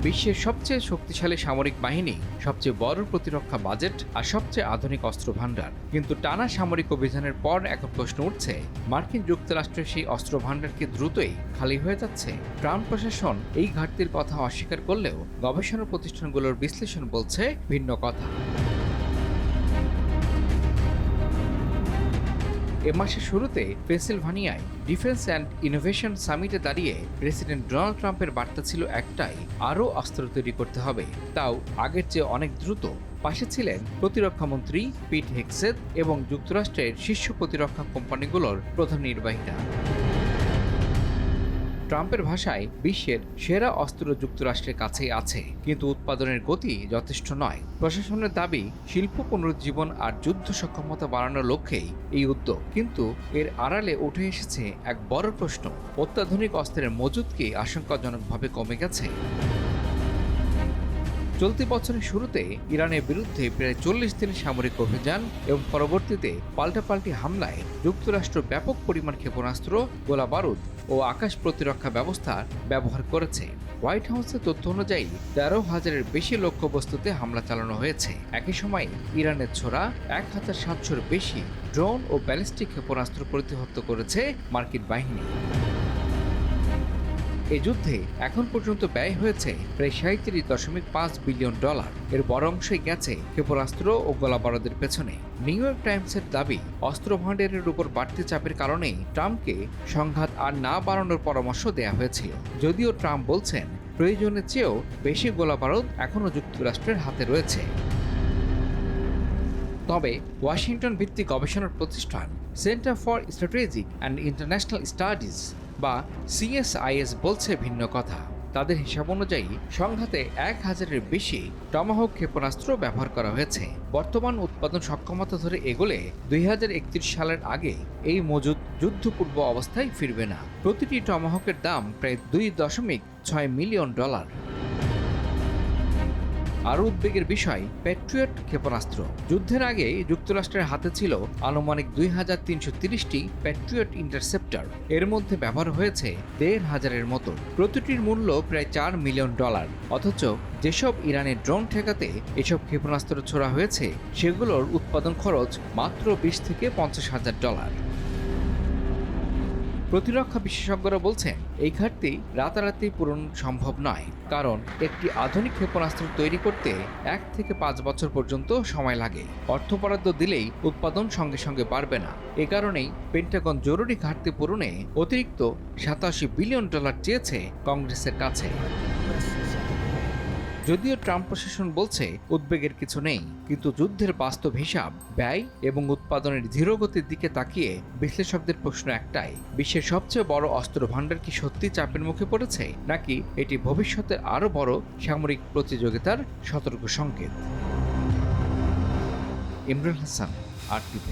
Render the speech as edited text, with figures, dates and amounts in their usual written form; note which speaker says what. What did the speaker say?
Speaker 1: বিশ্বের সবচেয়ে শক্তিশালী সামরিক বাহিনী, সবচেয়ে বড় প্রতিরক্ষা বাজেট আর সবচেয়ে আধুনিক অস্ত্র ভাণ্ডার। কিন্তু টানা সামরিক অভিযানের পর এখন প্রশ্ন উঠছে, মার্কিন যুক্তরাষ্ট্রের সেই অস্ত্র ভাণ্ডার কি দ্রুতই খালি হয়ে যাচ্ছে? ট্রাম্প প্রশাসন এই ঘাটতির কথা অস্বীকার করলেও গবেষণা প্রতিষ্ঠানগুলোর বিশ্লেষণ বলছে ভিন্ন কথা। এ মাসের শুরুতে পেনসিলভানিয়ায় ডিফেন্স অ্যান্ড ইনোভেশন সামিটে দাঁড়িয়ে প্রেসিডেন্ট ডোনাল্ড ট্রাম্পের বার্তা ছিল একটাই, আরও অস্ত্র তৈরি করতে হবে, তাও আগের চেয়ে অনেক দ্রুত। পাশে ছিলেন প্রতিরক্ষামন্ত্রী পিট হেগসেথ এবং যুক্তরাষ্ট্রের শীর্ষ প্রতিরক্ষা কোম্পানিগুলোর প্রধান নির্বাহীরা। ট্রাম্পের ভাষায় বিশ্বের সেরা অস্ত্র যুক্তরাষ্ট্রের কাছেই আছে, কিন্তু উৎপাদনের গতি যথেষ্ট নয়। প্রশাসনের দাবি, শিল্প পুনরুজ্জীবন আর যুদ্ধ সক্ষমতা বাড়ানোর লক্ষ্যেই এই উদ্যোগ। কিন্তু এর আড়ালে উঠে এসেছে এক বড় প্রশ্ন, অত্যাধুনিক অস্ত্রের মজুদ কি আশঙ্কাজনকভাবে কমে গেছে? চলতি বছরের শুরুতে ইরানের বিরুদ্ধে প্রায় 40 দিনের সামরিক অভিযান এবং পরবর্তীতে পাল্টাপাল্টি হামলায় যুক্তরাষ্ট্র ব্যাপক পরিমাণ ক্ষেপণাস্ত্র, গোলাবারুদ ও আকাশ প্রতিরক্ষা ব্যবস্থা ব্যবহার করেছে। হোয়াইট হাউসের তথ্য অনুযায়ী 13,000-এর বেশি লক্ষ্যবস্তুতে হামলা চালানো হয়েছে। একই সময় ইরানের ছোড়া 1,700-র বেশি ড্রোন ও ব্যালিস্টিক ক্ষেপণাস্ত্র প্রতিহত করেছে মার্কিন বাহিনী। এই যুদ্ধে এখন পর্যন্ত ব্যয় হয়েছে প্রায় $37.5 বিলিয়ন। এর বড় অংশই গেছে ক্ষেপণাস্ত্র ও গোলাবারুদের পেছনে। নিউ ইয়র্ক টাইমসের দাবি, অস্ত্র ভাণ্ডারের উপর বাড়তি চাপের কারণেই ট্রাম্পকে সংঘাত আর না বাড়ানোর পরামর্শ দেওয়া হয়েছিল। যদিও ট্রাম্প বলছেন, প্রয়োজনের চেয়েও বেশি গোলাবারুদ এখনও যুক্তরাষ্ট্রের হাতে রয়েছে। তবে ওয়াশিংটন ভিত্তিক গবেষণার প্রতিষ্ঠান centre for strategic and international studies বা CSIS বলছে ভিন্ন কথা। তাদের হিসাব অনুযায়ী সংঘাতে 1,000-এর বেশি টমাহক ক্ষেপণাস্ত্র ব্যবহার করা হয়েছে। বর্তমান উৎপাদন সক্ষমতা ধরে এগোলে 2031 সালের আগে এই মজুদ যুদ্ধপূর্ব অবস্থায় ফিরবে না। প্রতিটি টমাহকের দাম প্রায় $2.6 মিলিয়ন। আরও উদ্বেগের বিষয় প্যাট্রিয়ট ক্ষেপণাস্ত্র। যুদ্ধের আগে যুক্তরাষ্ট্রের হাতে ছিল আনুমানিক 2,330টি প্যাট্রিয়ট ইন্টারসেপ্টর। এর মধ্যে ব্যবহার হয়েছে 1,500-এর মতো। প্রতিটির মূল্য প্রায় $4 মিলিয়ন। অথচ যেসব ইরানের ড্রোন ঠেকাতে এসব ক্ষেপণাস্ত্র ছোড়া হয়েছে, সেগুলোর উৎপাদন খরচ মাত্র $20,000 থেকে $50,000। প্রতিরক্ষা বিশেষজ্ঞরা বলছেন, এই ঘাটতি রাতারাতি পূরণ সম্ভব নয়, কারণ একটি আধুনিক ক্ষেপণাস্ত্র তৈরি করতে 1 থেকে 5 বছর পর্যন্ত সময় লাগে। অর্থ বরাদ্দ দিলেই উৎপাদন সঙ্গে সঙ্গে বাড়বে না। এ কারণেই পেন্টাগন জরুরি ঘাটতি পূরণে অতিরিক্ত $87 বিলিয়ন চেয়েছে কংগ্রেসের কাছে। যদিও ট্রাম্প প্রশাসন বলছে উদ্বেগের কিছু নেই, কিন্তু যুদ্ধের বাস্তব হিসাব, ব্যয় এবং উৎপাদনের ধীরগতির দিকে তাকিয়ে বিশ্লেষকদের প্রশ্ন একটাই, বিশ্বের সবচেয়ে বড় অস্ত্র ভাণ্ডার কি সত্যি চাপের মুখে পড়েছে, নাকি এটি ভবিষ্যতের আরও বড় সামরিক প্রতিযোগিতার সতর্ক সংকেত? ইমরান হাসান, RTV।